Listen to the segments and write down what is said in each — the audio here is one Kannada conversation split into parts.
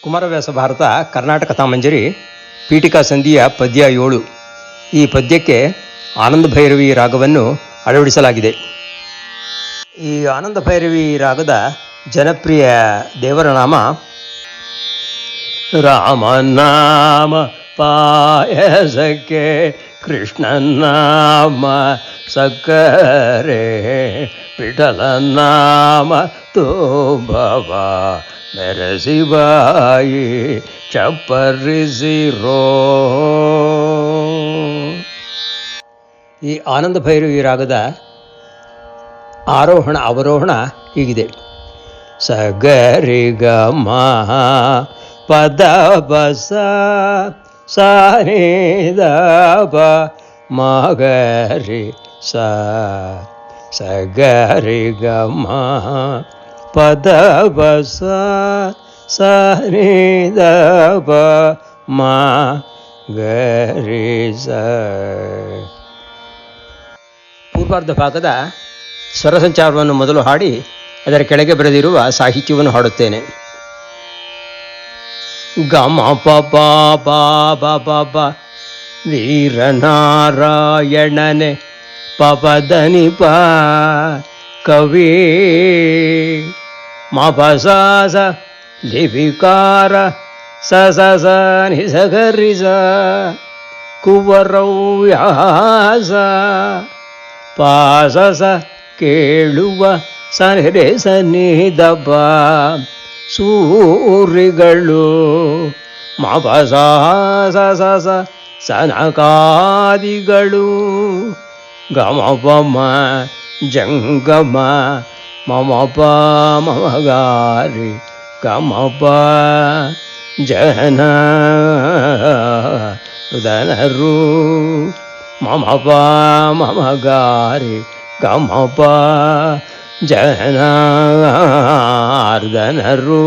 ಕುಮಾರವ್ಯಾಸ ಭಾರತ ಕರ್ನಾಟಕ ಕಥಾಮಂಜರಿ ಪೀಠಿಕಾ ಸಂಧಿಯ ಪದ್ಯ 7. ಈ ಪದ್ಯಕ್ಕೆ ಆನಂದ ಭೈರವಿ ರಾಗವನ್ನು ಅಳವಡಿಸಲಾಗಿದೆ. ಈ ಆನಂದ ಭೈರವಿ ರಾಗದ ಜನಪ್ರಿಯ ದೇವರ ನಾಮ ರಾಮನಾಮ ಪಾಯಸಕ್ಕೆ ಕೃಷ್ಣನಾಮ ಸಕ್ಕರೆ ವಿಠಲನಾಮ ತೋಬವ ಮೆರಸಿಬಾಯಿ ಚಪ್ಪರಿಸಿರೋ. ಈ ಆನಂದ ಭೈರವಿ ರಾಗದ ಆರೋಹಣ ಅವರೋಹಣ ಹೀಗಿದೆ. ಸಗರಿಗ ಪದ ಬಸ ಸಾನಿದ ಮಗರಿ ಸಗರಿಗ ಪದ ಬಸ ಸನಿದ ಮಗರಿ ಸ. ಪೂರ್ವಾರ್ಧ ಭಾಗದ ಸ್ವರ ಸಂಚಾರವನ್ನು ಮೊದಲು ಹಾಡಿ ಅದರ ಕೆಳಗೆ ಬರೆದಿರುವ ಸಾಹಿತ್ಯವನ್ನು ಹಾಡುತ್ತೇನೆ. ಗಮ ಪ ಪ ಪ ಪ ಪ ವೀರನಾರಾಯಣನೆ ಪಪದನಿ ಪ ಕವಿ ಮ ಪ ಸ ಸ ಲಿಪಿಕಾರ ಸ ಸ ಸ ನಿ ಸ ಗರಿ ಸ ಕುವರವ್ಯಾಸ ಪ ಸ ಸ ಕೇಳುವ ಸನಿರೆ ಸನಿದ ಪ ಸೂರಿಗಳು ಮ ಪ ಸ ಸ ಸ ಸ ಸನಕಾದಿಗಳು ಗಮ ಪ ಮ ಜಂಗಮ ಮಮ ಪ ಮಮಗಾರಿ ಗಮ ಪ ಜನ ಧನರು ಮಮ ಪ ಮಮಗಾರಿ ಗಮ ಪ ಜನಾರ್ದನರು.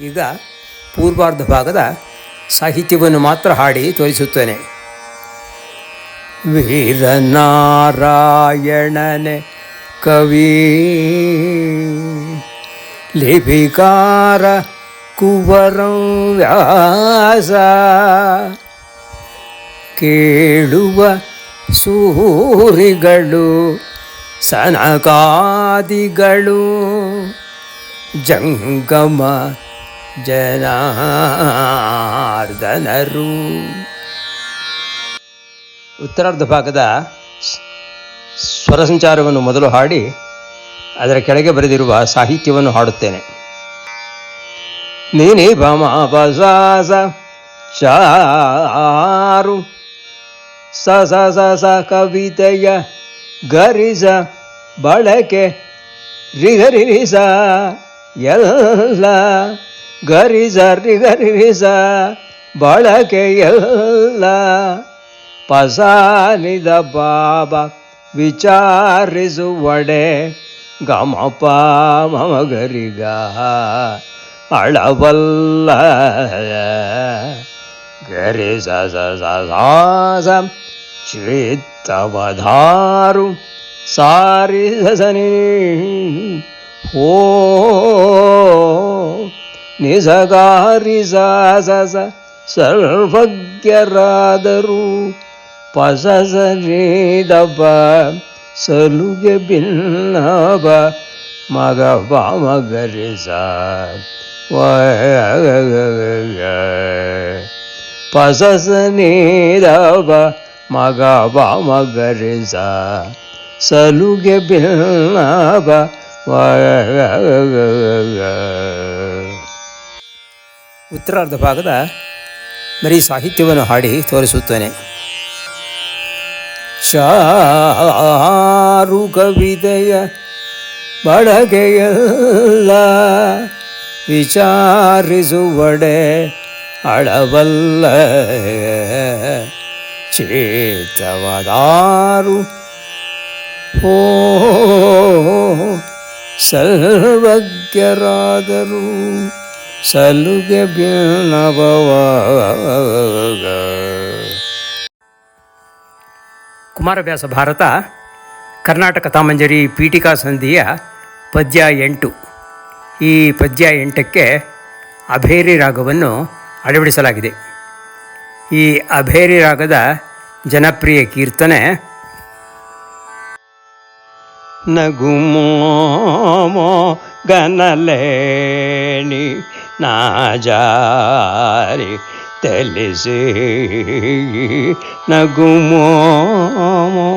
ಈಗ ಪೂರ್ವಾರ್ಧ ಭಾಗದ ಸಾಹಿತ್ಯವನ್ನು ಮಾತ್ರ ಹಾಡಿ ತೋರಿಸುತ್ತೇನೆ. ವೀರನಾರಾಯಣನೆ ಕವಿ ಲಿಪಿಕಾರ ಕುವರವ್ಯಾಸ ಕೇಳುವ ಸೂರಿಗಳು ಸನಕಾದಿಗಳು ಜಂಗಮ ಜನಾರ್ದನರು. ಉತ್ತರಾರ್ಧ ಭಾಗದ ಸ್ವರ ಸಂಚಾರವನ್ನು ಮೊದಲು ಹಾಡಿ ಅದರ ಕೆಳಗೆ ಬರೆದಿರುವ ಸಾಹಿತ್ಯವನ್ನು ಹಾಡುತ್ತೇನೆ. ನೀನಿ ಭಮ ಬಸಾಸ ಚಾರು ಸ ಸ ಸ ಸ ಕವಿತೆಯ ಗರಿಸ ಬಳಕೆ ರಿಗರಿಸ ಎಲ್ಲ ಗರಿಸ ರಿಗರಿಸ ಬಳಕೆ ಎಲ್ಲ ಪಸಾನಿದ ಬಾಬ ವಿಚಾರಿಸುವಡೆ ಗಮ ಪ ಮಮಗರಿಗ ಅಳವಲ್ಲ ಗರಿ ಸ ಸ ಸ ಸ ಚಿತ್ತವಧಾರು ಸಾರಿ ಸನಿ ಹೋ ನಿಸಗಾರಿ ಸ ಸ ಸ ಸರ್ವಜ್ಞರಾದರು ಪಸಸನಿದಬ ಸಲುಗೆ ಭಿನ್ನಬ ಮಗ ಬಾಮಗರಿ ಸ ಪಸಸನಿದಬ ಮಗ ಬಾಮಗರಿ ಸ ಸಲುಗೆ ಭಿನ್ನಬ. ಉತ್ತರಾರ್ಧ ಭಾಗದ ಬರೀ ಸಾಹಿತ್ಯವನ್ನು ಹಾಡಿ ತೋರಿಸುತ್ತೇನೆ. ಚಾರು ಕವಿತೆಯ ಬಳಕೆಯಲ್ಲ ವಿಚಾರಿಸುವಡೆ ಅಳವಲ್ಲ ಚೇತವದಾರು ಓ ಸರ್ವಜ್ಞರಾದರು ಸಲುಗೆ ಭಿನ್ನಭವ. ಕುಮಾರವ್ಯಾಸ ಭಾರತ ಕರ್ನಾಟಕ ಕಥಾಮಂಜರಿ ಪೀಠಿಕಾ ಸಂಧಿಯ ಪದ್ಯ 8. ಈ ಪದ್ಯ 8ಕ್ಕೆ ಅಭೇರಿ ರಾಗವನ್ನು ಅಳವಡಿಸಲಾಗಿದೆ. ಈ ಅಭೇರಿ ರಾಗದ ಜನಪ್ರಿಯ ಕೀರ್ತನೆ ನಗುಮೋಮೋ ಗನಲೇನಿ ನಾಜಾರಿ ತಿಳಿಸಿ ನಗುಮೋಮೋ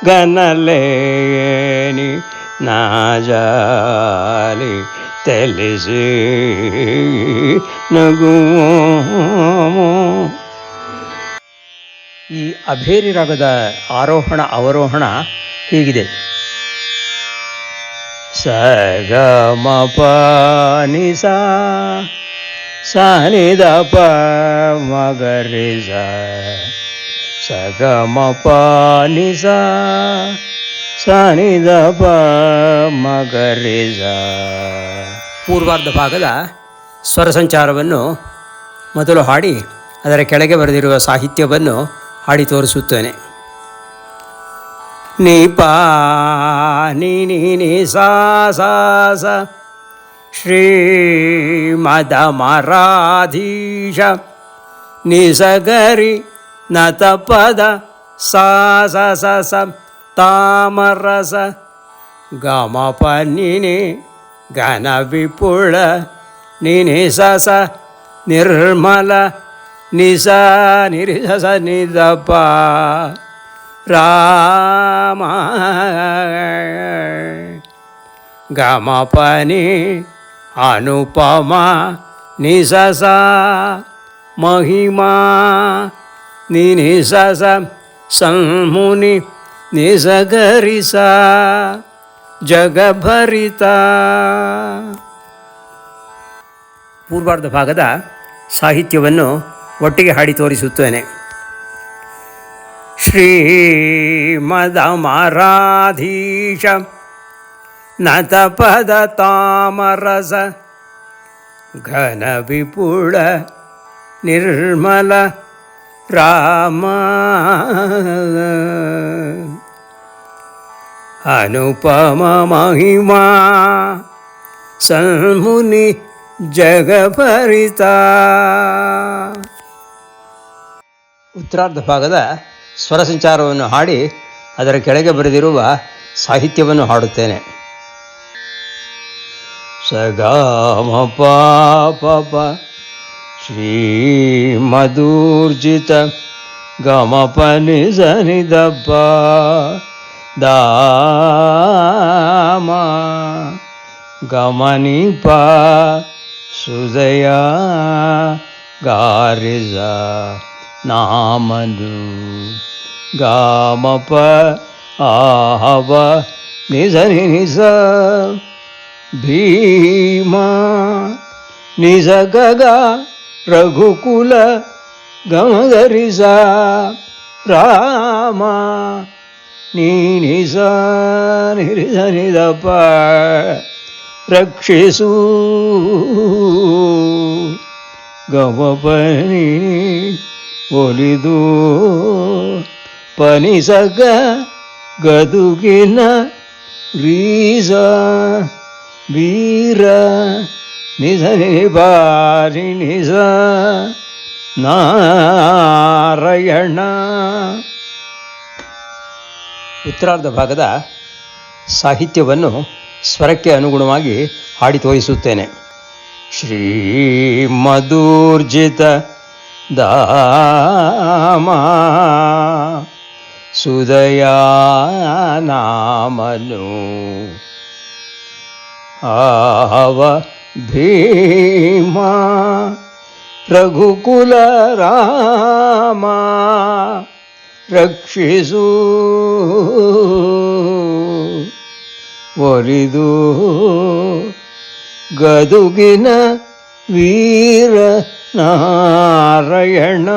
ಗನಲೇನಿ ನಾಜಾಲಿ ತಿಳಿಸಿ ನಗುಮೋಮೋ. ಈ ಅಭೇರಿ ರಾಗದ ಆರೋಹಣ ಅವರೋಹಣ ಹೀಗಿದೆ. ಸ ಗ ಮ ಪ ನಿ ಸ ಸ ನಿ ದ ಪ ಮ ಗ ರಿ ಸ ಸ ಗ ಮ ಪ ನಿ ಸ ಸ ನಿ ದ ಪ ಮ ಗ ರಿ ಸ. ಪೂರ್ವಾರ್ಧ ಭಾಗದ ಸ್ವರ ಸಂಚಾರವನ್ನು ಮೊದಲು ಹಾಡಿ ಅದರ ಕೆಳಗೆ ಬರೆದಿರುವ ಸಾಹಿತ್ಯವನ್ನು ಹಾಡಿ ತೋರಿಸುತ್ತೇನೆ. ನಿ ಪ ನಿ ನಿ ನಿ ಸಾ ಸಾ ಸ ಶ್ರೀಮದಮರಾಧೀಶ ನಿ ಸ ಗರಿ ನ ತ ಪದ ಸಾ ಸ ಸ ಸ ತಾಮರಸ ಗ ಮ ಪ ನಿ ನಿ ಘನ ವಿಪುಳ ನಿ ನಿ ಸ ಸ ನಿರ್ಮಲ ನಿ ಸ ನಿ ರಿ ಸ ಸ ನಿ ದ ಪ ರಾಮ ಗ ಮ ಪ ನಿ ಅನುಪಮ ನಿ ಸ ಸ ಮಹಿಮಾ ನಿ ನಿ ಸ ಸ ಸನ್ಮುನಿ ನಿ ಸ ಗರಿ ಸ ಜಗಭರಿತ. ಪೂರ್ವಾರ್ಧ ಭಾಗದ ಸಾಹಿತ್ಯವನ್ನು ಒಟ್ಟಿಗೆ ಹಾಡಿ ತೋರಿಸುತ್ತೇನೆ. ಶ್ರೀಮದಮರಾಧೀಶ ನತ ಪದ ತಾಮರಸ ಘನ ವಿಪುಳ ನಿರ್ಮಲ ರಾಮ ಅನುಪಮ ಮಹಿಮಾ ಸನ್ಮುನಿ ಜಗಭರಿತ. ಉತ್ತರಾರ್ಧ ಭಾಗದ ಸ್ವರ ಸಂಚಾರವನ್ನು ಹಾಡಿ ಅದರ ಕೆಳಗೆ ಬರೆದಿರುವ ಸಾಹಿತ್ಯವನ್ನು ಹಾಡುತ್ತೇನೆ. ಸ ಗ ಮ ಪ ಪ ಪ ಶ್ರೀ ಮಧುರ್ಜಿತ ಗ ಮ ಪ ನಿ ಸ ನಿ ದ ಪ ದ ಮ ಗ ಮ ನಿ ಪ ಸುದಯ ಗ ರಿ ಸ ನಾಮನು ಗ ಮ ಪ ಆಹವ ನಿ ಸ ನಿ ನಿ ಸ ಭೀಮ ನಿ ಸ ಗ ಗ ರಘುಕುಲ ಗ ಮ ಗ ರಿ ಸ ರಾಮ ನೀ ನಿ ಸ ನಿ ರಿ ಸ ನಿ ದ ಪ ರಕ್ಷಿಸು ಗ ಮ ಪ ನಿ ಒಲಿದು ಪ ನಿ ಸ ಗ ಗದುಗಿನ ರೀ ಸ ವೀರ ನಿ ಸ ನಿ ಪ ನಿ ನಿ ಸ ನಾರಾಯಣ. ಉತ್ತರಾರ್ಧ ಭಾಗದ ಸಾಹಿತ್ಯವನ್ನು ಸ್ವರಕ್ಕೆ ಅನುಗುಣವಾಗಿ ಹಾಡಿ ತೋರಿಸುತ್ತೇನೆ. ಶ್ರೀ ಮಧುರ್ಜಿತ ದಾಮ ಸುದಯ ನಾಮನು ಆವ ಭೀಮ ರಘುಕುಲ ರಾಮ ರಕ್ಷಿಸು ಒಲಿದು ಗದುಗಿನ ವೀರ ನಾರಾಯಣ.